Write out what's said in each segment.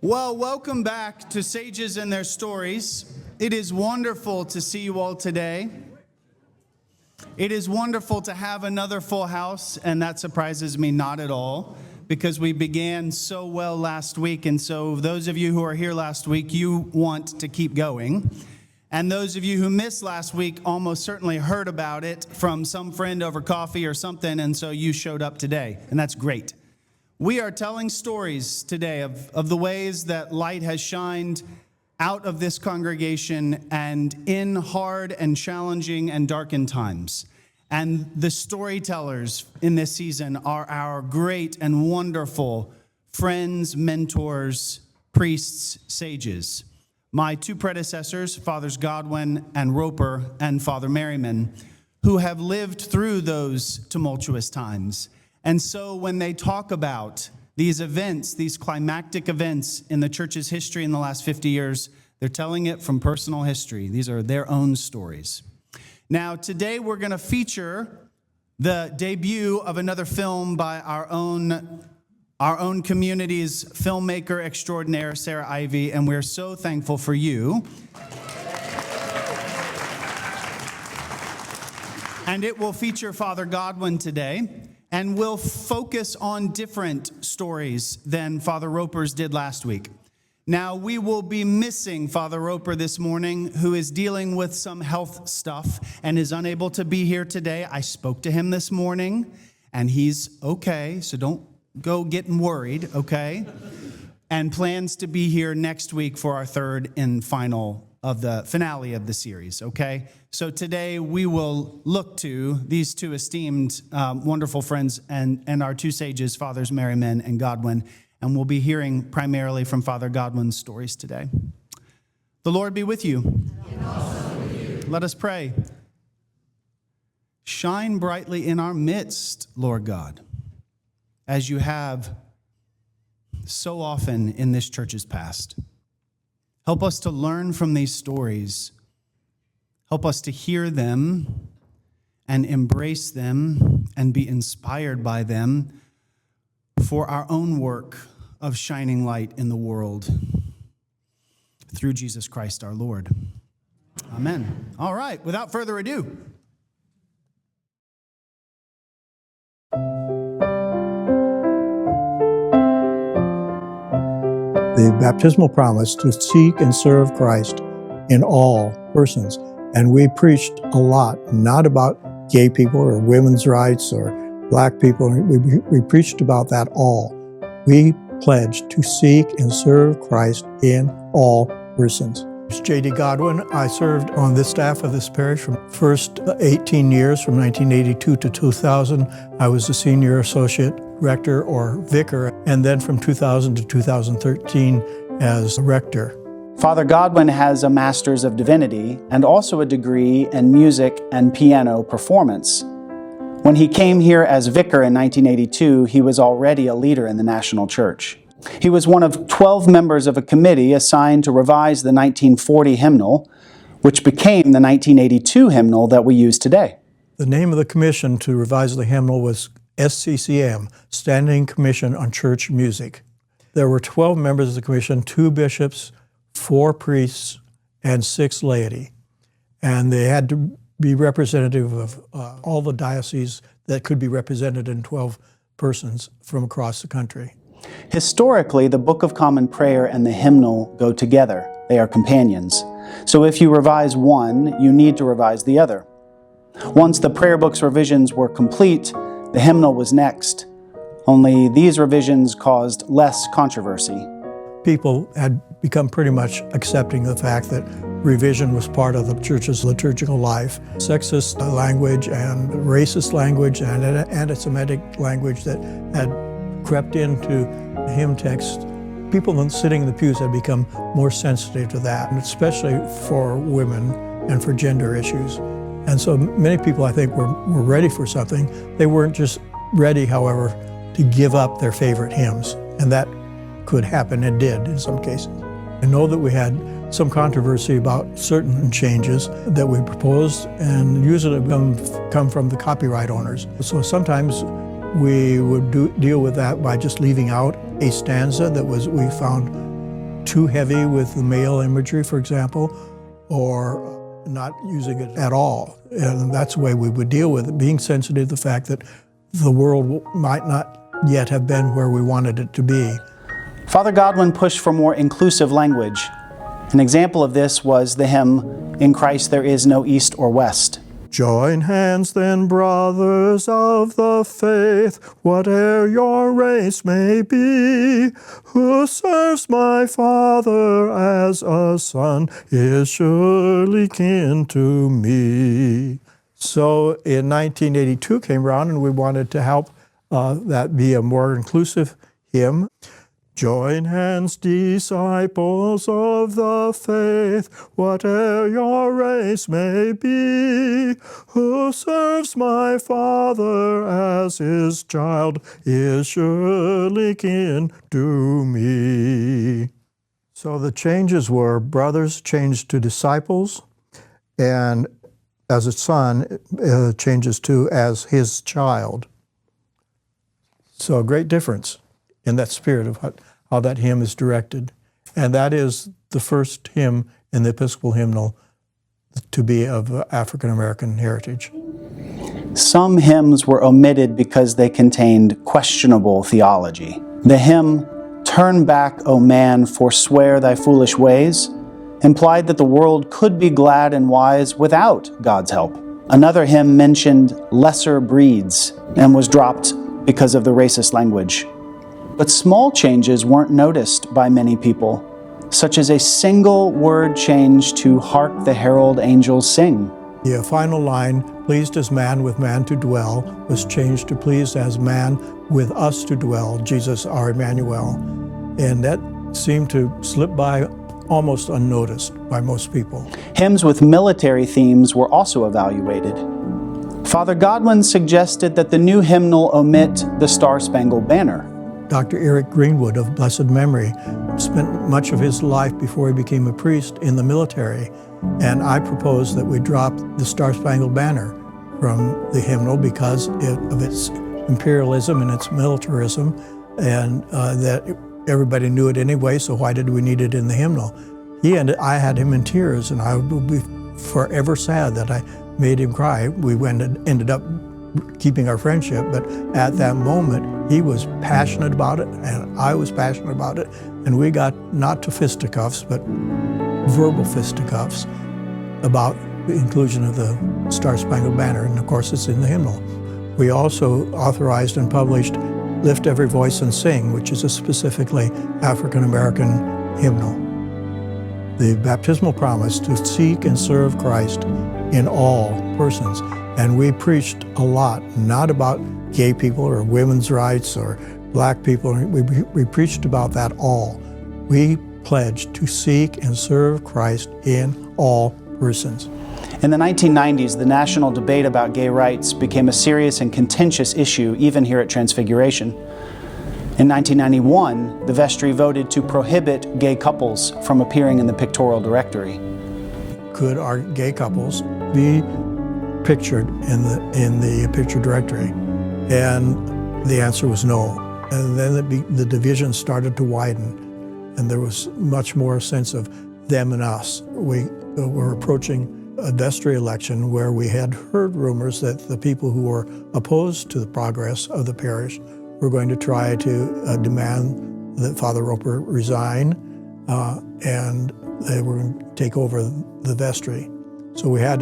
Well, welcome back to Sages and Their Stories. It is wonderful to see you all today. It is wonderful to have another full house, and that surprises me not at all, because we began so well last week, and so those of you who are here last week, you want to keep going. And those of you who missed last week almost certainly heard about it from some friend over coffee or something, and so you showed up today, and that's great. We are telling stories today of the ways that light has shined out of this congregation and in hard and challenging and darkened times. And the storytellers in this season are our great and wonderful friends, mentors, priests, sages. My two predecessors, Fathers Godwin and Roper and Father Merriman, who have lived through those tumultuous times. And so when they talk about these events, these climactic events in the church's history in the last 50 years, they're telling it from personal history. These are their own stories. Now, today we're going to feature the debut of another film by our own community's filmmaker extraordinaire, Sarah Ivy, and we're so thankful for you. And it will feature Father Godwin today. And we'll focus on different stories than Father Roper's did last week. Now, we will be missing Father Roper this morning, who is dealing with some health stuff and is unable to be here today. I spoke to him this morning, and he's okay, so don't go getting worried, okay? And plans to be here next week for our third and final of the finale of the series, okay? So today we will look to these two esteemed, wonderful friends and our two sages, Fathers Merriman and Godwin, and we'll be hearing primarily from Father Godwin's stories today. The Lord be with you. And also with you. Let us pray. Shine brightly in our midst, Lord God, as you have so often in this church's past. Help us to learn from these stories. Help us to hear them and embrace them and be inspired by them for our own work of shining light in the world through Jesus Christ our Lord. Amen. All right, without further ado. The baptismal promise to seek and serve Christ in all persons. And we preached a lot, not about gay people or women's rights or black people. We preached about that all. We pledged to seek and serve Christ in all persons. JD Godwin. I served on the staff of this parish for the first 18 years, from 1982 to 2000. I was the senior associate rector or vicar, and then from 2000 to 2013 as rector. Father Godwin has a Master's of Divinity and also a degree in music and piano performance. When he came here as vicar in 1982, he was already a leader in the national church. He was one of 12 members of a committee assigned to revise the 1940 hymnal, which became the 1982 hymnal that we use today. The name of the commission to revise the hymnal was SCCM, Standing Commission on Church Music. There were 12 members of the commission, 2 bishops, 4 priests, and 6 laity. And they had to be representative of all the dioceses that could be represented in 12 persons from across the country. Historically, the Book of Common Prayer and the hymnal go together. They are companions. So if you revise one, you need to revise the other. Once the prayer book's revisions were complete, the hymnal was next. Only these revisions caused less controversy. People had become pretty much accepting the fact that revision was part of the church's liturgical life. Sexist language and racist language and anti-Semitic language that had crept into hymn text. People sitting in the pews had become more sensitive to that, and especially for women and for gender issues. And so many people, I think, were ready for something. They weren't just ready, however, to give up their favorite hymns, and that could happen and did in some cases. I know that we had some controversy about certain changes that we proposed, and usually come from the copyright owners. So sometimes we would deal with that by just leaving out a stanza that we found too heavy with the male imagery, for example, or not using it at all. And that's the way we would deal with it, being sensitive to the fact that the world might not yet have been where we wanted it to be. Father Godwin pushed for more inclusive language. An example of this was the hymn, "In Christ There Is No East or West." Join hands then, brothers of the faith, whate'er your race may be. Who serves my Father as a son is surely kin to me. So in 1982 came around and we wanted to help that be a more inclusive hymn. Join hands, disciples of the faith, whate'er your race may be. Who serves my Father as his child is surely kin to me. So the changes were brothers changed to disciples, and as a son changes to as his child. So a great difference in that spirit of how that hymn is directed. And that is the first hymn in the Episcopal hymnal to be of African American heritage. Some hymns were omitted because they contained questionable theology. The hymn, "Turn Back, O Man, Forswear Thy Foolish Ways," implied that the world could be glad and wise without God's help. Another hymn mentioned lesser breeds and was dropped because of the racist language. But small changes weren't noticed by many people, such as a single word change to "Hark the herald angels sing." The final line, "Pleased as man with man to dwell," was changed to "Pleased as man with us to dwell, Jesus our Emmanuel." And that seemed to slip by almost unnoticed by most people. Hymns with military themes were also evaluated. Father Godwin suggested that the new hymnal omit the Star-Spangled Banner. Dr. Eric Greenwood of blessed memory spent much of his life before he became a priest in the military, and I proposed that we drop the Star-Spangled Banner from the hymnal because of its imperialism and its militarism, and that everybody knew it anyway, so why did we need it in the hymnal? I had him in tears, and I will be forever sad that I made him cry. We ended up keeping our friendship, but at that moment, he was passionate about it, and I was passionate about it, and we got not to fisticuffs, but verbal fisticuffs about the inclusion of the Star-Spangled Banner, and of course it's in the hymnal. We also authorized and published Lift Every Voice and Sing, which is a specifically African-American hymnal. The baptismal promise to seek and serve Christ in all persons. And we preached a lot, not about gay people or women's rights or black people. We preached about that all. We pledged to seek and serve Christ in all persons. In the 1990s, the national debate about gay rights became a serious and contentious issue, even here at Transfiguration. In 1991, the vestry voted to prohibit gay couples from appearing in the pictorial directory. Could our gay couples be pictured in the picture directory? And the answer was no. And then the division started to widen, and there was much more a sense of them and us. We were approaching a vestry election where we had heard rumors that the people who were opposed to the progress of the parish were going to try to demand that Father Roper resign, and they were going to take over the vestry. So we had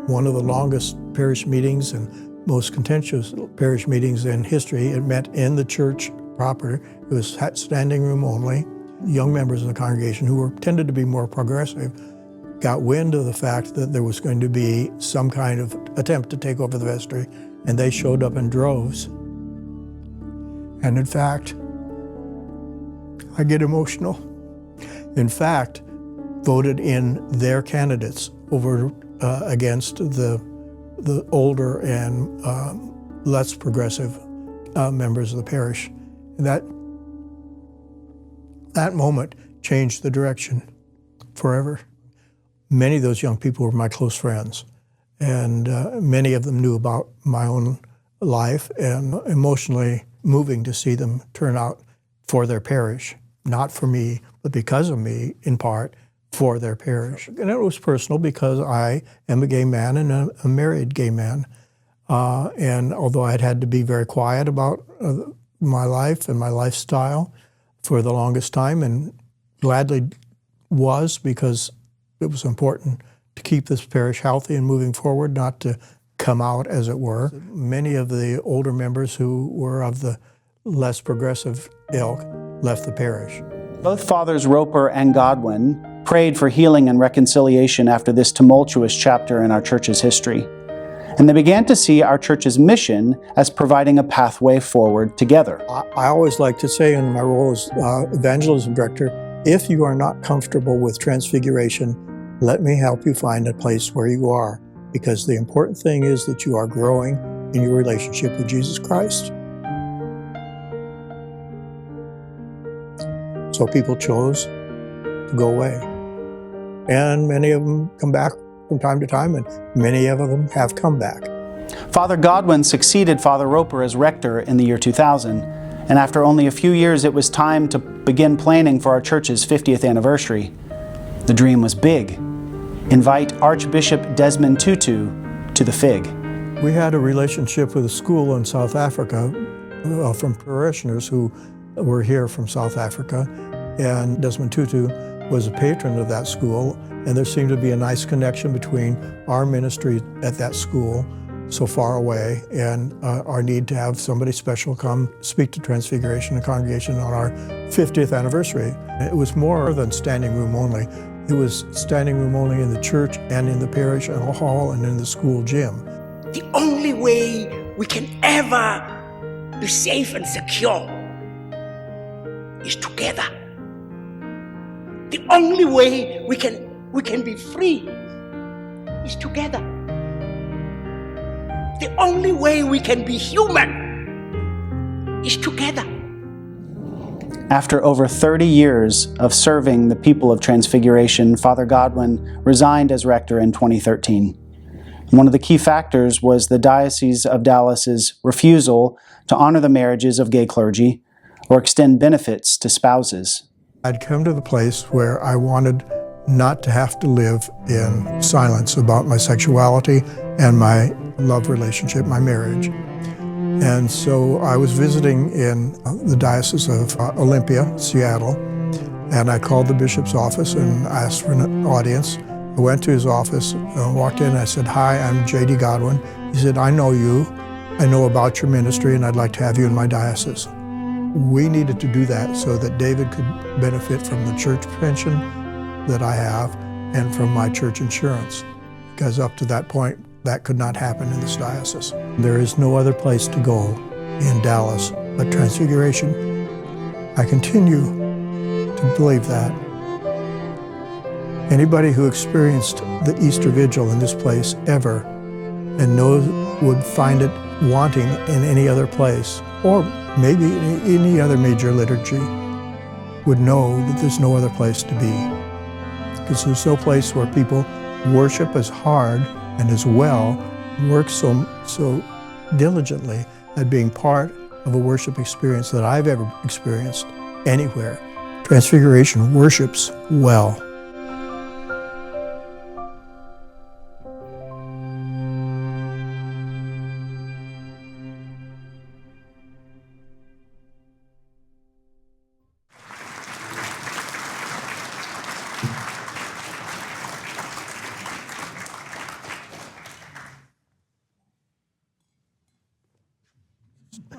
one of the longest parish meetings and most contentious parish meetings in history. It met in the church proper. It was standing room only. Young members of the congregation who tended to be more progressive got wind of the fact that there was going to be some kind of attempt to take over the vestry, and they showed up in droves. And in fact, I get emotional. In fact, voted in their candidates over against the older and less progressive members of the parish. And that moment changed the direction forever. Many of those young people were my close friends, and many of them knew about my own life, and emotionally moving to see them turn out for their parish. not for me, but because of me, in part, for their parish. And it was personal because I am a gay man and a married gay man. And although I'd had to be very quiet about my life and my lifestyle for the longest time, and gladly was, because it was important to keep this parish healthy and moving forward, not to come out, as it were. Many of the older members who were of the less progressive ilk left the parish. Both Fathers Roper and Godwin prayed for healing and reconciliation after this tumultuous chapter in our church's history. And they began to see our church's mission as providing a pathway forward together. I always like to say in my role as evangelism director, if you are not comfortable with Transfiguration, let me help you find a place where you are, because the important thing is that you are growing in your relationship with Jesus Christ. So people chose to go away. And many of them come back from time to time, and many of them have come back. Father Godwin succeeded Father Roper as rector in the year 2000, and after only a few years it was time to begin planning for our church's 50th anniversary. The dream was big. Invite Archbishop Desmond Tutu to the Fig. We had a relationship with a school in South Africa from parishioners who were here from South Africa, and Desmond Tutu was a patron of that school, and there seemed to be a nice connection between our ministry at that school so far away and our need to have somebody special come speak to Transfiguration and congregation on our 50th anniversary. It was more than standing room only. It was standing room only in the church and in the parish and hall and in the school gym. The only way we can ever be safe and secure is together. The only way we can be free is together. The only way we can be human is together. After over 30 years of serving the people of Transfiguration, Father Godwin resigned as rector in 2013. One of the key factors was the Diocese of Dallas's refusal to honor the marriages of gay clergy or extend benefits to spouses. I'd come to the place where I wanted not to have to live in silence about my sexuality and my love relationship, my marriage. And so I was visiting in the Diocese of Olympia, Seattle, and I called the bishop's office and asked for an audience. I went to his office, walked in, and I said, "Hi, I'm JD Godwin." He said, "I know you. I know about your ministry, and I'd like to have you in my diocese." We needed to do that so that David could benefit from the church pension that I have and from my church insurance, because up to that point, that could not happen in this diocese. There is no other place to go in Dallas but Transfiguration. I continue to believe that. Anybody who experienced the Easter Vigil in this place ever and knows would find it wanting in any other place, or maybe any other major liturgy, would know that there's no other place to be. Because there's no place where people worship as hard and as well, work so diligently at being part of a worship experience that I've ever experienced anywhere. Transfiguration worships well.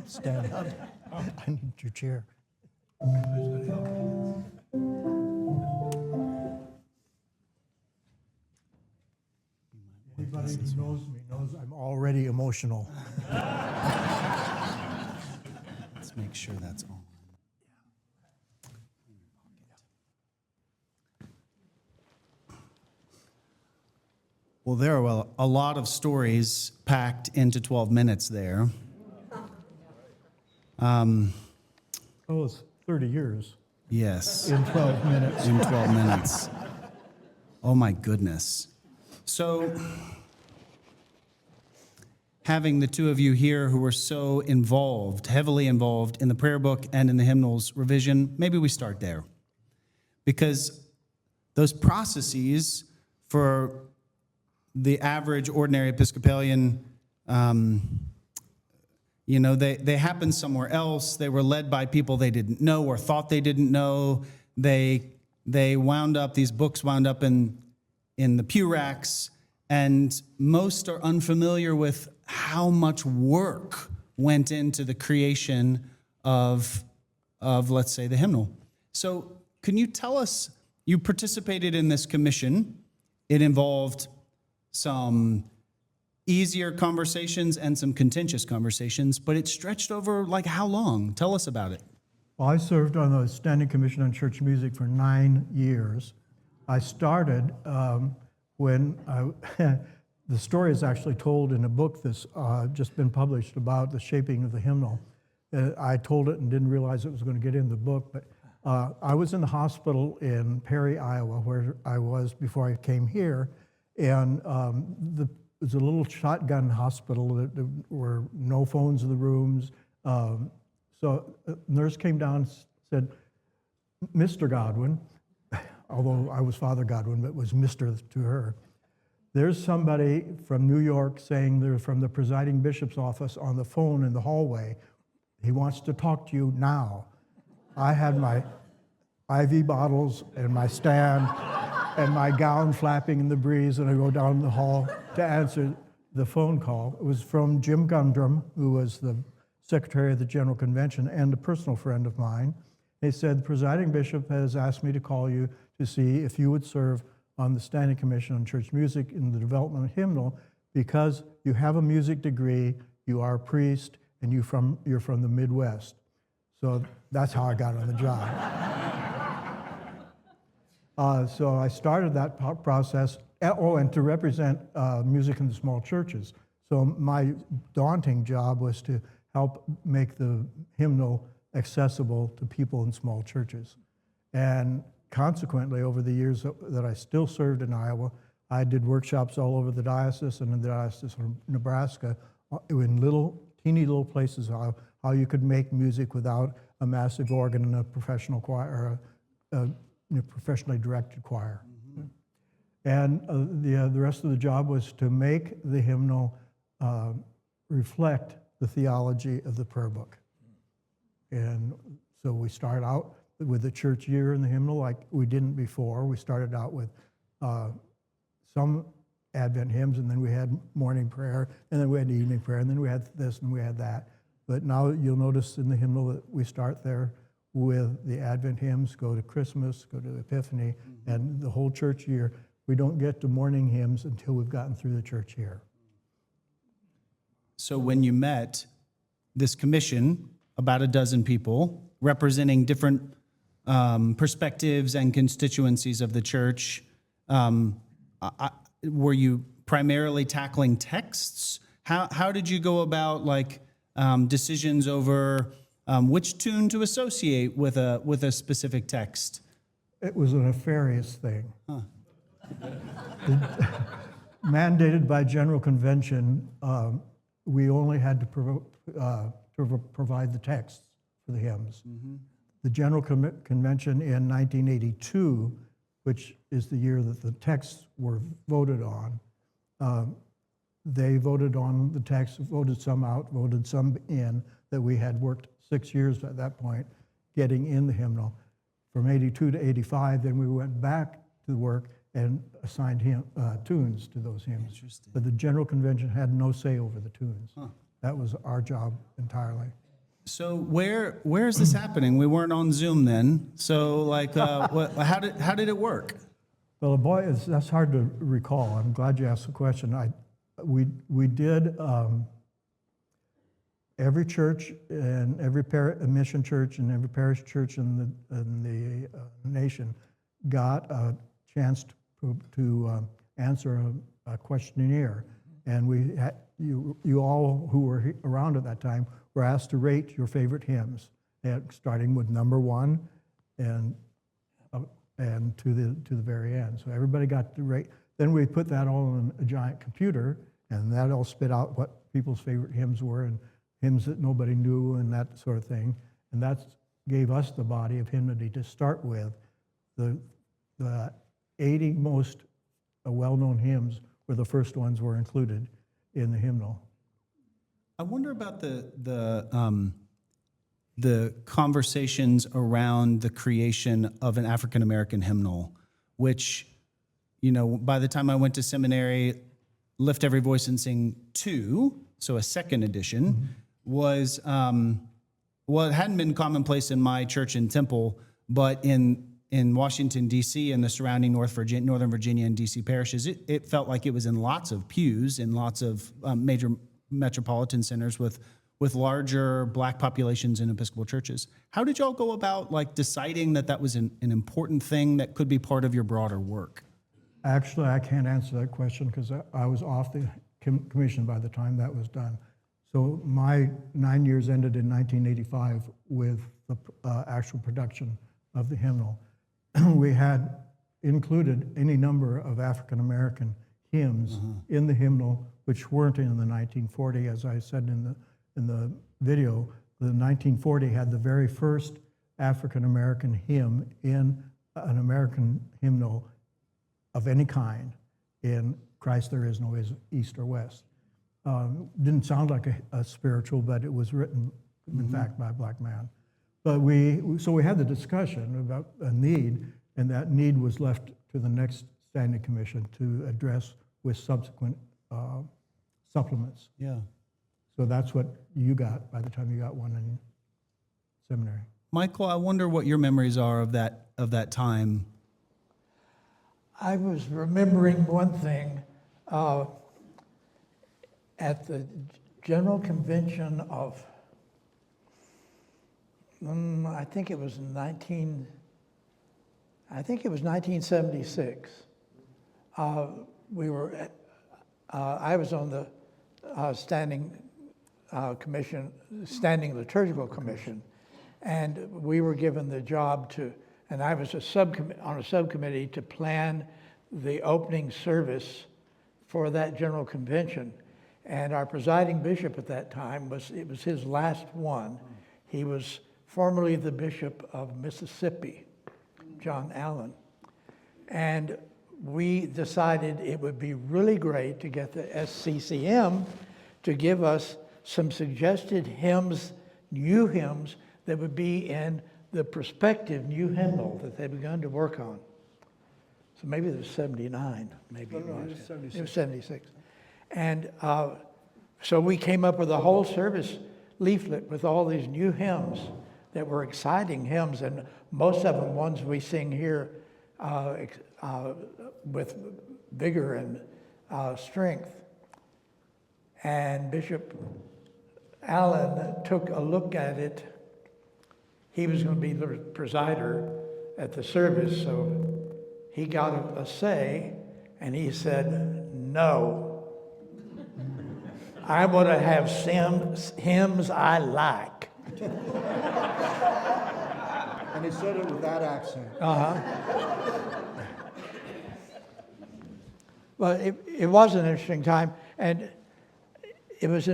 Stand up. I need your chair. Anybody who knows me knows I'm already emotional. Let's make sure that's on. Well, there are a lot of stories packed into 12 minutes there. Oh, it's 30 years. Yes. In 12 minutes. In 12 minutes. Oh my goodness. So having the two of you here who were so involved, heavily involved in the prayer book and in the hymnals revision. Maybe we start there. Because those processes for the average ordinary Episcopalian, they happened somewhere else. They were led by people they didn't know or thought they didn't know. They wound up, these books wound up in the pew racks, and most are unfamiliar with how much work went into the creation of let's say, the hymnal. So can you tell us, you participated in this commission. It involved some easier conversations and some contentious conversations, but it stretched over like how long? Tell us about it. Well, I served on the Standing Commission on Church Music for 9 years. I started when the story is actually told in a book that's just been published about the shaping of the hymnal. I told it and didn't realize it was going to get in the book, but I was in the hospital in Perry, Iowa, where I was before I came here, and it was a little shotgun hospital. There were no phones in the rooms. So a nurse came down and said, Mr. Godwin, although I was Father Godwin, but it was Mr. to her, there's somebody from New York saying they're from the presiding bishop's office on the phone in the hallway. He wants to talk to you now. I had my IV bottles and my stand and my gown flapping in the breeze, and I go down the hall to answer the phone call. It was from Jim Gundrum, who was the secretary of the General Convention and a personal friend of mine. They said, the presiding bishop has asked me to call you to see if you would serve on the Standing Commission on Church Music in the development of hymnal, because you have a music degree, you are a priest, and you're from the Midwest. So that's how I got on the job. So I started that process, and to represent music in the small churches. So my daunting job was to help make the hymnal accessible to people in small churches. And consequently, over the years that I still served in Iowa, I did workshops all over the diocese and in the Diocese of Nebraska in teeny little places, how you could make music without a massive organ and a professional choir, or a professionally directed choir. Mm-hmm. And the rest of the job was to make the hymnal reflect the theology of the prayer book. And so we start out with the church year in the hymnal like we didn't before. We started out with some Advent hymns, and then we had morning prayer, and then we had evening prayer, and then we had this and we had that. But now you'll notice in the hymnal that we start there with the Advent hymns, go to Christmas, go to Epiphany, and the whole church year. We don't get to morning hymns until we've gotten through the church year. So when you met this commission, about a dozen people representing different perspectives and constituencies of the church, were you primarily tackling texts? How did you go about decisions over which tune to associate with a specific text? It was a nefarious thing. Huh. Mandated by General Convention, we only had to provide the texts for the hymns. Mm-hmm. The General Convention in 1982, which is the year that the texts were voted on, they voted on the text, voted some out, voted some in, that we had worked 6 years at that point getting in the hymnal. From 82 to 85, then we went back to the work and assigned tunes to those hymns. But the General Convention had no say over the tunes. Huh. That was our job entirely. So where is this happening? We weren't on Zoom then. So how did it work? Well, boy, that's hard to recall. I'm glad you asked the question. We did every church and every mission church and every parish church in the nation got a chance to answer a questionnaire, and you all who were around at that time were asked to rate your favorite hymns, starting with number 1 and to the very end. So everybody got to rate. Then we put that all on a giant computer, And that all spit out what people's favorite hymns were and hymns that nobody knew and that sort of thing. And that gave us the body of hymnody to start with. The 80 most well-known hymns were the first ones were included in the hymnal. I wonder about the conversations around the creation of an African American hymnal, which, by the time I went to seminary, Lift Every Voice and Sing 2, so a second edition, was, it hadn't been commonplace in my church and temple, but in Washington, D.C. and the surrounding Northern Virginia and D.C. parishes, it felt like it was in lots of pews in lots of major metropolitan centers with larger Black populations in Episcopal churches. How did y'all go about deciding that was an important thing that could be part of your broader work? Actually, I can't answer that question because I was off the commission by the time that was done. So my 9 years ended in 1985 with the actual production of the hymnal. We had included any number of African American hymns in the hymnal, which weren't in the 1940, as I said in the video. The 1940 had the very first African American hymn in an American hymnal of any kind in Christ There Is No East or West. Didn't sound like a spiritual, but it was written, in fact, by a Black man. But so we had the discussion about a need, and that need was left to the next standing commission to address with subsequent supplements. Yeah. So that's what you got by the time you got one in seminary. Michael, I wonder what your memories are of that time. I was remembering one thing at the General Convention of, I think it was 1976. I was on the standing liturgical commission, and we were given the job and I was on a subcommittee to plan the opening service for that general convention. And our presiding bishop at that time it was his last one. He was formerly the Bishop of Mississippi, John Allen. And we decided it would be really great to get the SCCM to give us some suggested hymns, new hymns, that would be in the prospective new hymnal that they'd begun to work on. So maybe it was 79, maybe it was. It was 76. And so we came up with a whole service leaflet with all these new hymns that were exciting hymns, and most of them ones we sing here with vigor and strength. And Bishop Allen took a look at it. He was going to be the presider at the service, so he got a say, and he said, "No, I want to have hymns I like." And he said it with that accent. Well, it was an interesting time, and it was,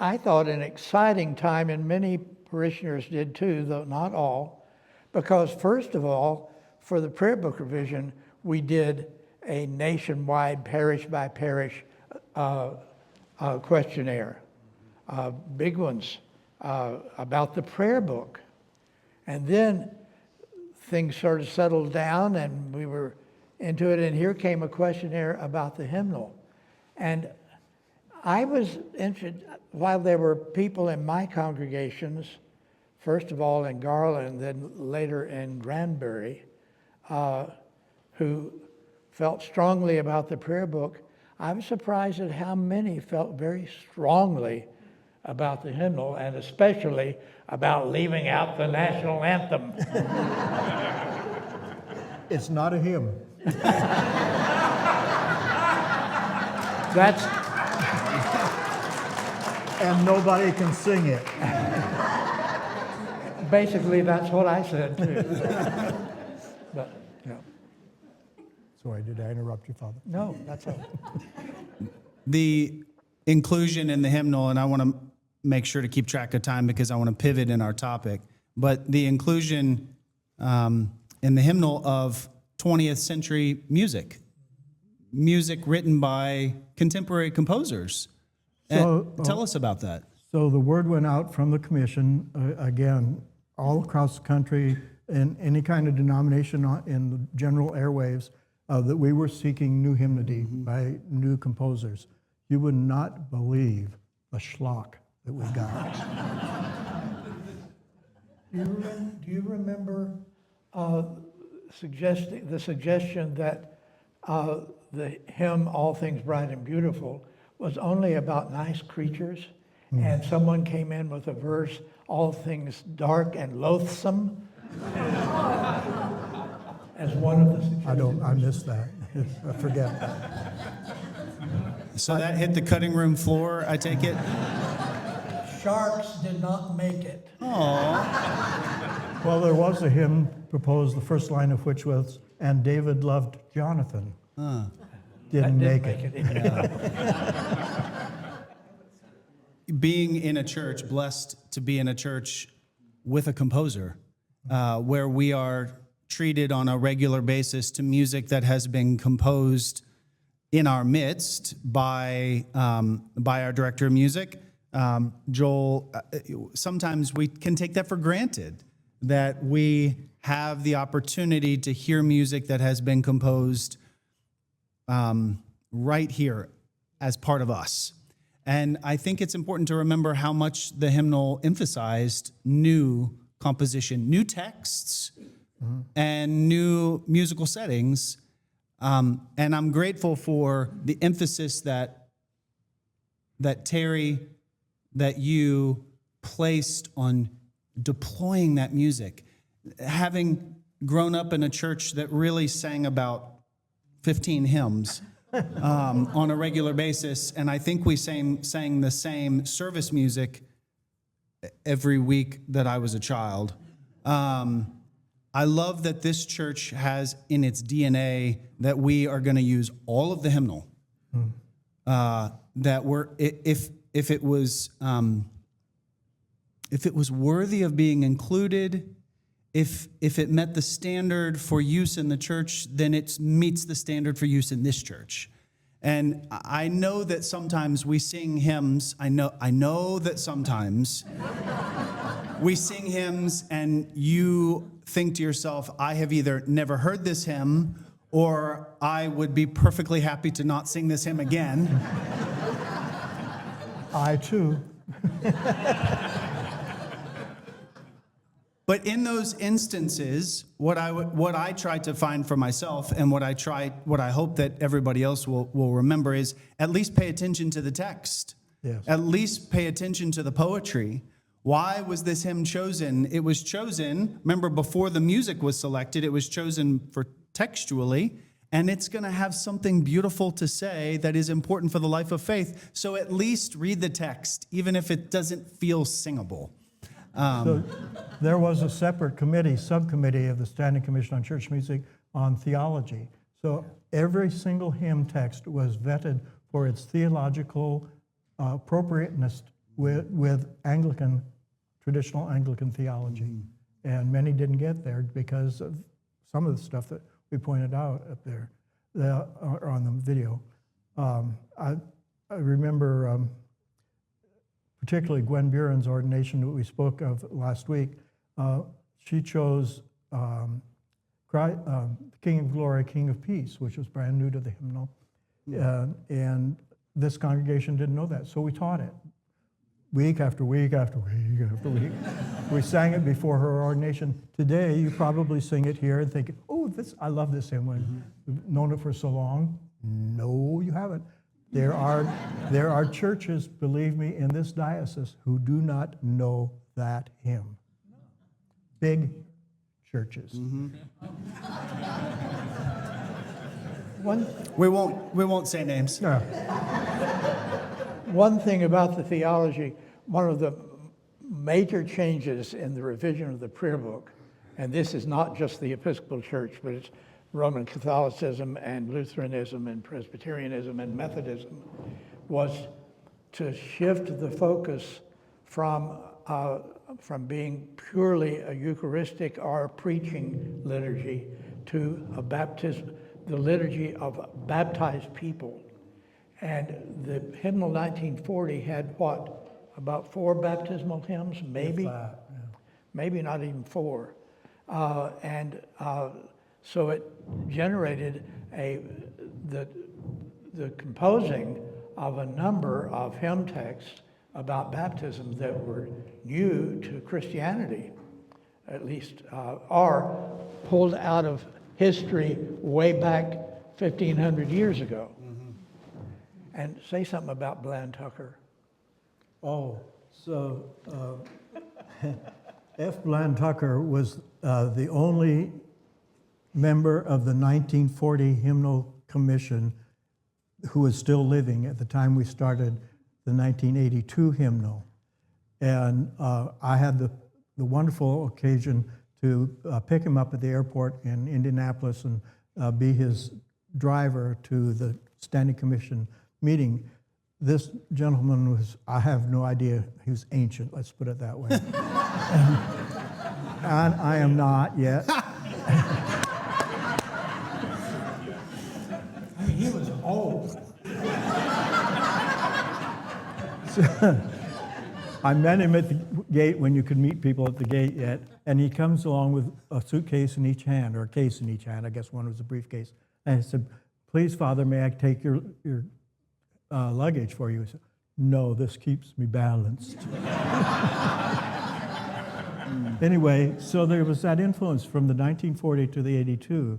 I thought, an exciting time, and many parishioners did too, though not all, because first of all, for the prayer book revision, we did a nationwide parish by parish questionnaire, big ones about the prayer book. And then things sort of settled down and we were into it, and here came a questionnaire about the hymnal. And I was interested, while there were people in my congregations, first of all in Garland, then later in Granbury, who felt strongly about the prayer book, I was surprised at how many felt very strongly about the hymnal, and especially about leaving out the national anthem. It's not a hymn. That's And nobody can sing it. basically that's what I said too. But Sorry, did I interrupt you, Father? no, that's all. the inclusion in the hymnal, and I want to make sure to keep track of time because I want to pivot in our topic, but the inclusion in the hymnal of 20th century music written by contemporary composers. Tell us about that. So the word went out from the commission, again, all across the country, in any kind of denomination in the general airwaves, that we were seeking new hymnody by new composers. You would not believe the schlock that we got. Do you remember the suggestion that the hymn "All Things Bright and Beautiful" was only about nice creatures, and someone came in with a verse, "All things dark and loathsome," as one of the suggestions? I missed that. I forget that. So that hit the cutting room floor, I take it? Sharks did not make it. Well, there was a hymn proposed, the first line of which was, "And David loved Jonathan." Didn't make it. Being in a church, blessed to be in a church with a composer, where we are treated on a regular basis to music that has been composed in our midst by our director of music, Joel. Sometimes we can take that for granted, that we have the opportunity to hear music that has been composed right here as part of us. And I think it's important to remember how much the hymnal emphasized new composition, new texts, and new musical settings. And I'm grateful for the emphasis that Terry, that you placed on deploying that music. Having grown up in a church that really sang about 15 hymns on a regular basis, and I think we sang the same service music every week that I was a child. I love that this church has in its DNA that we are going to use all of the hymnal. That we're if it was worthy of being included, if it met the standard for use in the church, then it meets the standard for use in this church. And I know that sometimes we sing hymns. I know that sometimes we sing hymns and you think to yourself, I have either never heard this hymn or I would be perfectly happy to not sing this hymn again. I too. But in those instances, what I try to find for myself, and what I hope that everybody else will remember, is at least pay attention to the text. Yes. At least pay attention to the poetry. Why was this hymn chosen? It was chosen, remember, before the music was selected, it was chosen for textually, and it's going to have something beautiful to say that is important for the life of faith. So at least read the text, even if it doesn't feel singable. So there was a separate subcommittee of the Standing Commission on Church Music on theology. So every single hymn text was vetted for its theological appropriateness with traditional Anglican theology. And many didn't get there because of some of the stuff that we pointed out up there on the video. I remember particularly Gwen Buren's ordination that we spoke of last week. She chose King of Glory, King of Peace, which was brand new to the hymnal. And this congregation didn't know that, so we taught it. Week after week after week after week. We sang it before her ordination. Today, you probably sing it here and think, oh, I love this hymn. We've known it for so long. No, you haven't. There are churches, believe me, in this diocese who do not know that hymn. Big churches. We won't say names. Yeah. One thing about the theology, one of the major changes in the revision of the prayer book, and this is not just the Episcopal Church, but it's Roman Catholicism and Lutheranism and Presbyterianism and Methodism. was to shift the focus from being purely a Eucharistic or a preaching liturgy to a baptism, the liturgy of baptized people. And the Hymnal 1940 had what, about 4 baptismal hymns, maybe? Maybe not even 4. So it generated the composing of a number of hymn texts about baptism that were new to Christianity, at least, or pulled out of history way back 1,500 years ago. And say something about Bland Tucker. Oh, so F. Bland Tucker was the only member of the 1940 Hymnal Commission who was still living at the time we started the 1982 hymnal. And I had the wonderful occasion to pick him up at the airport in Indianapolis and be his driver to the Standing Commission meeting. This gentleman was, I have no idea, he was ancient, let's put it that way. And I am not yet. I mean, he was old. So, I met him at the gate when you could meet people at the gate yet, and he comes along with a suitcase in each hand, or a case in each hand. I guess one was a briefcase. And I said, "Please, Father, may I take your luggage for you?" He said, "No, this keeps me balanced." Anyway, so there was that influence from the 1940 to the 82.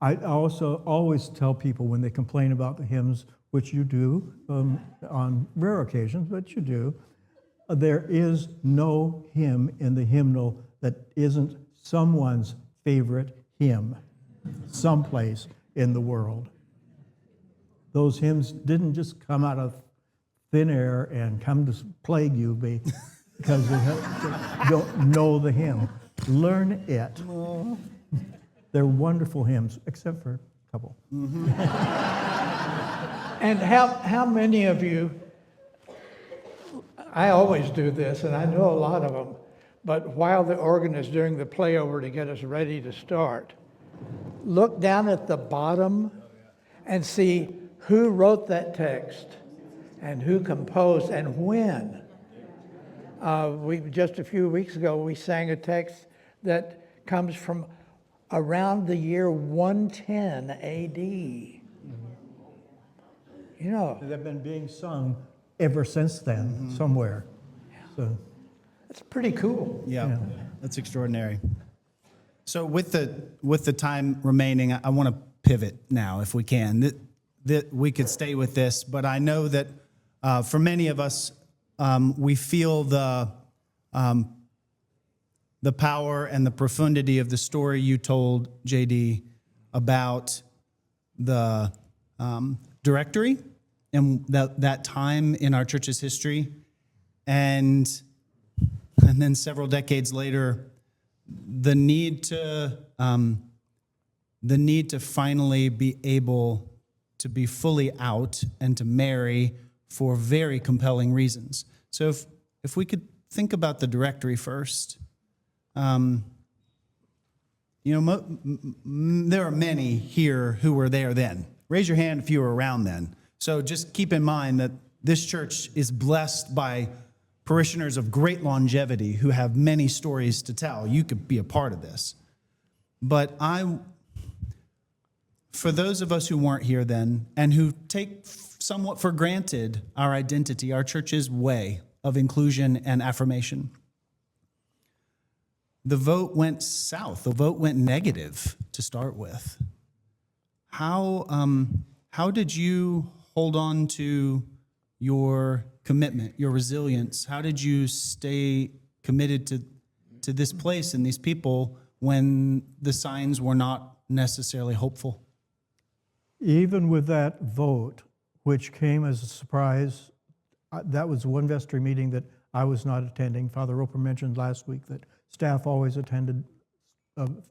I also always tell people when they complain about the hymns, which you do on rare occasions, but you do, there is no hymn in the hymnal that isn't someone's favorite hymn someplace in the world. Those hymns didn't just come out of thin air and come to plague you because you don't know the hymn. Learn it. They're wonderful hymns, except for a couple. And how many of you, I always do this, and I know a lot of them, but while the organ is doing the playover to get us ready to start, look down at the bottom and see who wrote that text and who composed and when. Just a few weeks ago, we sang a text that comes from around the year 110 AD. You know, They've been being sung ever since then, somewhere. So, it's pretty cool. Yeah, that's extraordinary. So with the time remaining, I want to pivot now, if we can. That we could stay with this, but I know that for many of us, we feel the power and the profundity of the story you told, JD, about the directory and that time in our church's history, and then several decades later, the need to finally be able to be fully out and to marry for very compelling reasons. So if we could think about the directory first. There are many here who were there then. Raise your hand if you were around then. So just keep in mind that this church is blessed by parishioners of great longevity who have many stories to tell. You could be a part of this. But for those of us who weren't here then and who take somewhat for granted our identity, our church's way of inclusion and affirmation, the vote went south. The vote went negative to start with. How did you hold on to your commitment, your resilience? How did you stay committed to this place and these people when the signs were not necessarily hopeful? even with that vote, which came as a surprise, that was one vestry meeting that I was not attending. Father Roper mentioned last week that staff always attended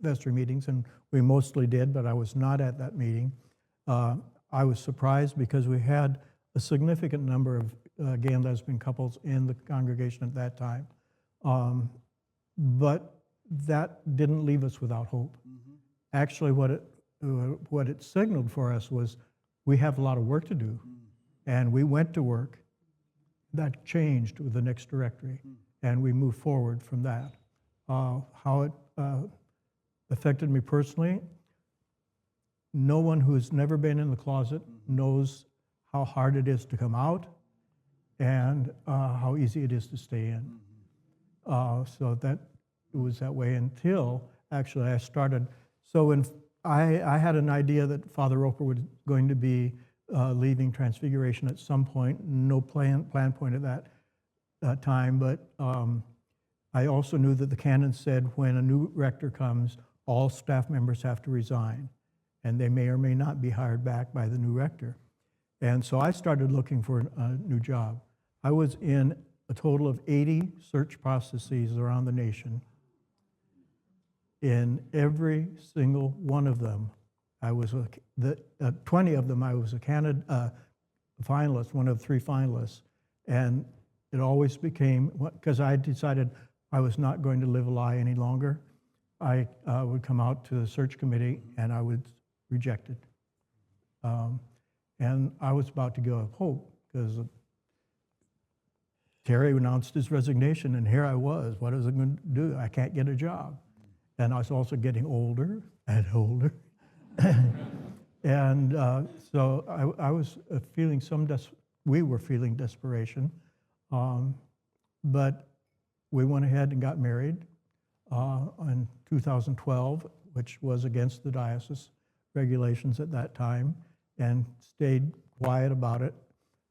vestry meetings, and we mostly did, but I was not at that meeting. I was surprised because we had a significant number of gay and lesbian couples in the congregation at that time. But that didn't leave us without hope. Actually, what it signaled for us was we have a lot of work to do. And we went to work. That changed with the next directory. And we moved forward from that. How it affected me personally, no one who's never been in the closet knows how hard it is to come out and how easy it is to stay in. So that it was that way until actually I started. So when I had an idea that Father Roper was going to be leaving Transfiguration at some point, no plan point at that time, but I also knew that the canon said when a new rector comes, all staff members have to resign, and they may or may not be hired back by the new rector. And so I started looking for a new job. I was in a total of 80 search processes around the nation. In every single one of them, I was 20 of them. I was a finalist, one of 3 finalists, and it always became, because I decided I was not going to live a lie any longer. I would come out to the search committee and I would reject it. And I was about to give up hope because Terry announced his resignation, and here I was. What was I going to do? I can't get a job. And I was also getting older and older. And so I was feeling we were feeling desperation. But we went ahead and got married in 2012, which was against the diocese regulations at that time, and stayed quiet about it.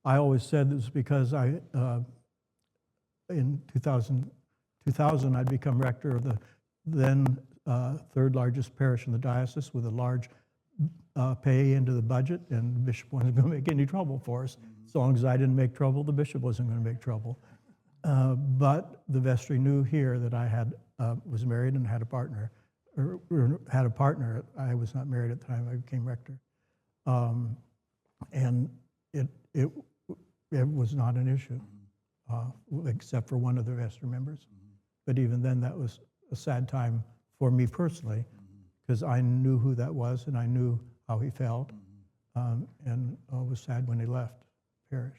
I always said it was because in 2000, I'd become rector of the then third largest parish in the diocese with a large pay into the budget, and the bishop wasn't going to make any trouble for us. As long as I didn't make trouble, the bishop wasn't going to make trouble. But the vestry knew here that I was married and had a partner, or had a partner. I was not married at the time I became rector. And it was not an issue, except for one of the vestry members. But even then, that was a sad time for me personally, because I knew who that was and I knew how he felt, and I was sad when he left the parish.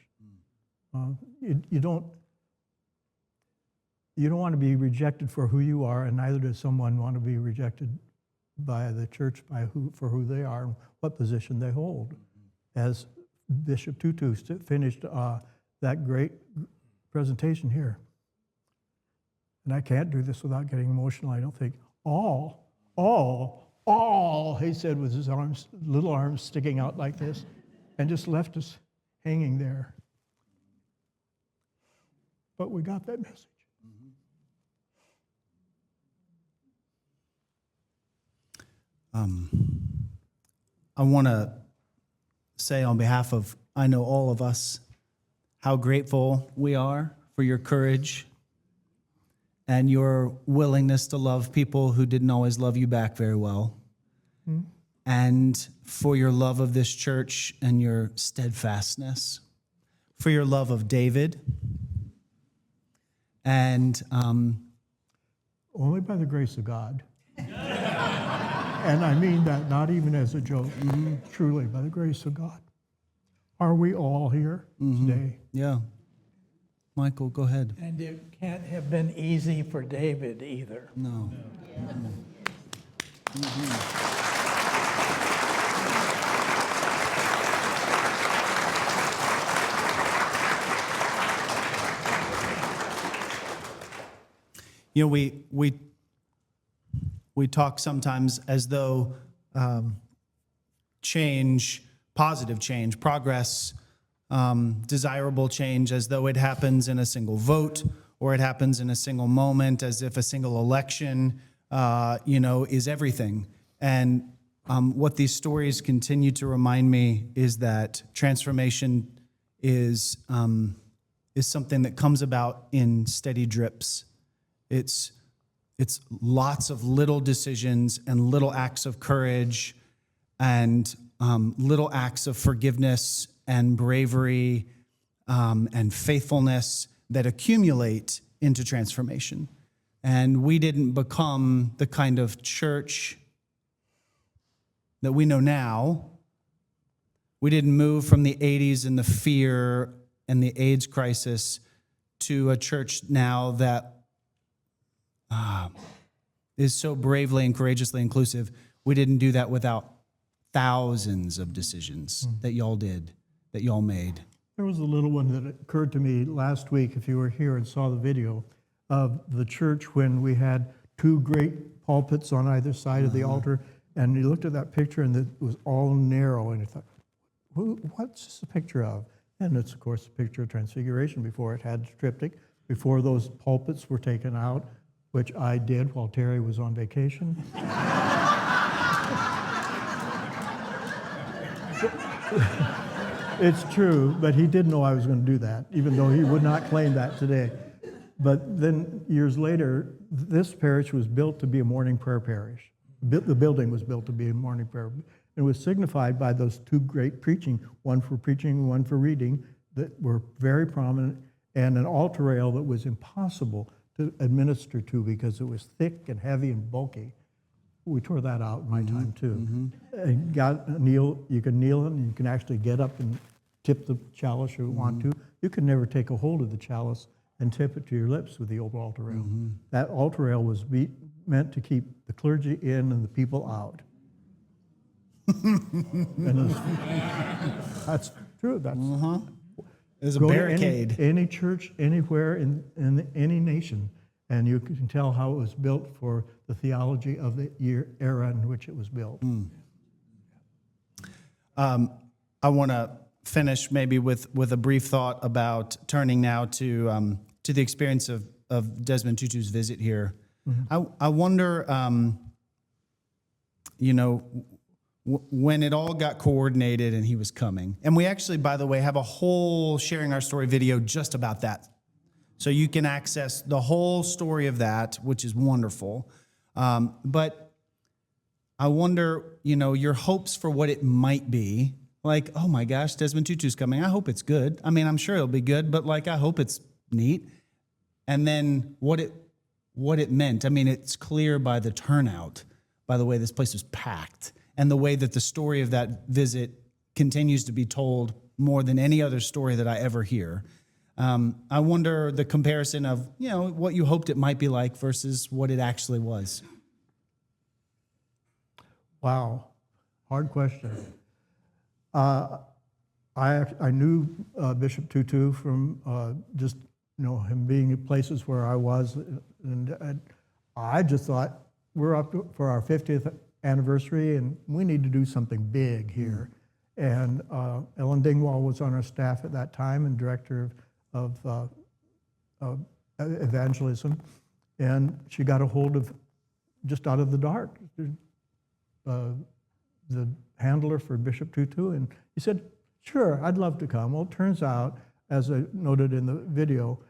You don't want to be rejected for who you are, and neither does someone want to be rejected by the church for who they are and what position they hold. As Bishop Tutu finished that great presentation here, and I can't do this without getting emotional, I don't think, all, he said with his little arms sticking out like this, and just left us hanging there. But we got that message. I want to say on behalf of, I know all of us, how grateful we are for your courage and your willingness to love people who didn't always love you back very well, and for your love of this church and your steadfastness, for your love of David, and only by the grace of God. And I mean that not even as a joke, truly by the grace of God. Are we all here today? Yeah. Michael, go ahead. And it can't have been easy for David either. No. You know, we talk sometimes as though change, positive change, progress, desirable change, as though it happens in a single vote or it happens in a single moment, as if a single election, is everything. And what these stories continue to remind me is that transformation is something that comes about in steady drips. It's lots of little decisions and little acts of courage and little acts of forgiveness and bravery and faithfulness that accumulate into transformation. And we didn't become the kind of church that we know now. We didn't move from the 80s and the fear and the AIDS crisis to a church now that is so bravely and courageously inclusive. We didn't do that without thousands of decisions that y'all did, that y'all made. There was a little one that occurred to me last week, if you were here and saw the video, of the church when we had two great pulpits on either side of the altar, and you looked at that picture and it was all narrow, and you thought, what's this a picture of? And it's, of course, a picture of Transfiguration before it had triptych, before those pulpits were taken out, which I did while Terry was on vacation. It's true, but he didn't know I was going to do that, even though he would not claim that today. But then years later, this parish was built to be a morning prayer parish. The building was built to be a morning prayer. It was signified by those two great preaching, one for preaching and one for reading, that were very prominent, and an altar rail that was impossible to administer to because it was thick and heavy and bulky. We tore that out in my time too. And you can kneel and you can actually get up and tip the chalice if you want to. You could never take a hold of the chalice and tip it to your lips with the old altar rail. That altar rail was meant to keep the clergy in and the people out. And that's true. That's There's a go to barricade. any church anywhere in any nation, and you can tell how it was built for the theology of the era in which it was built. I want to finish maybe with a brief thought about turning now to the experience of Desmond Tutu's visit here. I wonder, when it all got coordinated and he was coming. And we actually, by the way, have a whole Sharing Our Story video just about that. So you can access the whole story of that, which is wonderful. But I wonder, your hopes for what it might be. Like, oh my gosh, Desmond Tutu's coming. I hope it's good. I mean, I'm sure it'll be good, but I hope it's neat. And then what it meant. I mean, it's clear by the turnout, by the way this place was packed, and the way that the story of that visit continues to be told more than any other story that I ever hear. I wonder the comparison of, what you hoped it might be like versus what it actually was. Wow, hard question. I knew Bishop Tutu from just him being in places where I was, and I just thought we're up for our 50th anniversary, and we need to do something big here. And Ellen Dingwall was on our staff at that time and director of evangelism, and she got a hold of, just out of the dark, the handler for Bishop Tutu, and he said, sure, I'd love to come. Well, it turns out, as I noted in the video,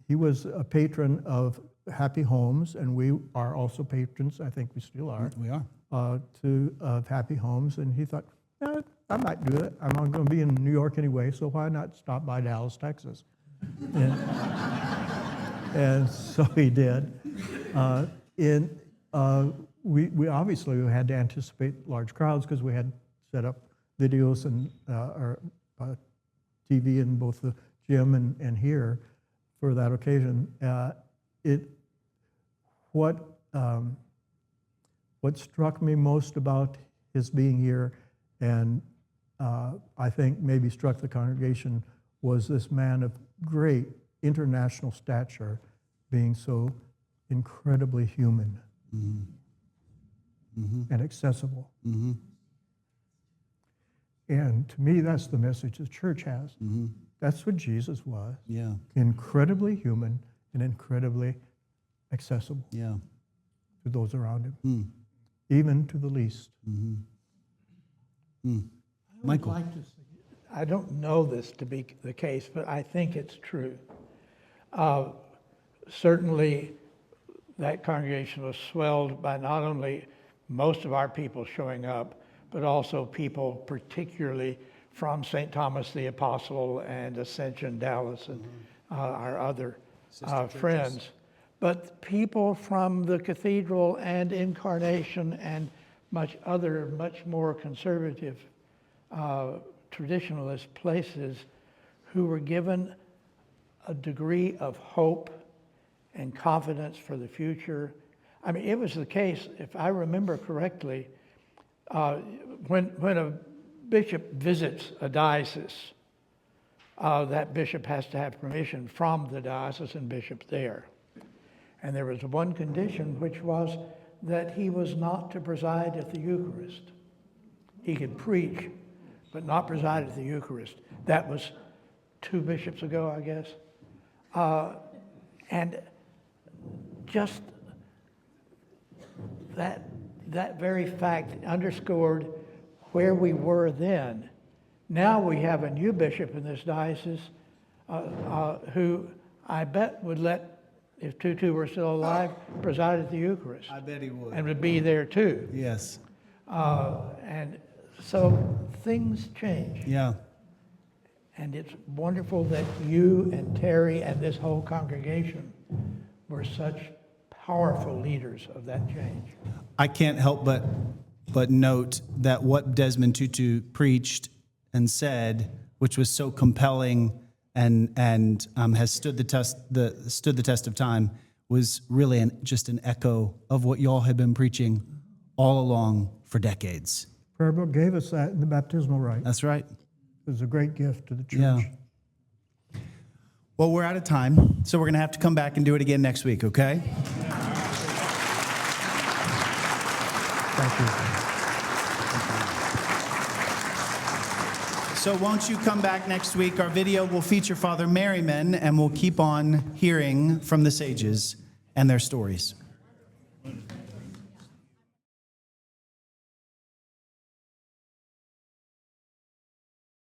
he was a patron of Happy Homes, and we are also patrons, I think we still are. We are. Of Happy Homes, and he thought, I might do it. I'm not going to be in New York anyway, so why not stop by Dallas, Texas? And so he did. We obviously had to anticipate large crowds because we had set up videos and our TV in both the gym and here for that occasion. What struck me most about his being here, and I think maybe struck the congregation, was this man of great international stature being so incredibly human and accessible. And to me, that's the message the church has. That's what Jesus was. Yeah. Incredibly human and incredibly accessible Yeah. to those around him, even to the least. Michael. I don't know this to be the case, but I think it's true. Certainly, that congregation was swelled by not only most of our people showing up, but also people particularly from St. Thomas the Apostle and Ascension Dallas and our other friends, but people from the cathedral and Incarnation and much more conservative traditionalist places who were given a degree of hope and confidence for the future. I mean, it was the case, if I remember correctly, when a bishop visits a diocese, that bishop has to have permission from the diocesan bishop there. And there was one condition, which was that he was not to preside at the Eucharist. He could preach, but not preside at the Eucharist. That was 2 bishops ago, I guess. And just that very fact underscored where we were then. Now we have a new bishop in this diocese who I bet would let, if Tutu were still alive, preside at the Eucharist. I bet he would. And would be there too. Yes. And so things change. Yeah. And it's wonderful that you and Terry and this whole congregation were such powerful leaders of that change. I can't help but note that what Desmond Tutu preached and said, which was so compelling and has stood the test of time, was really just an echo of what y'all have been preaching all along for decades. Prayer book gave us that in the baptismal rite. That's right. It was a great gift to the church. Yeah. Well, we're out of time, so we're going to have to come back and do it again next week, okay? Thank you. So won't you come back next week? Our video will feature Father Merriman, and we'll keep on hearing from the sages and their stories.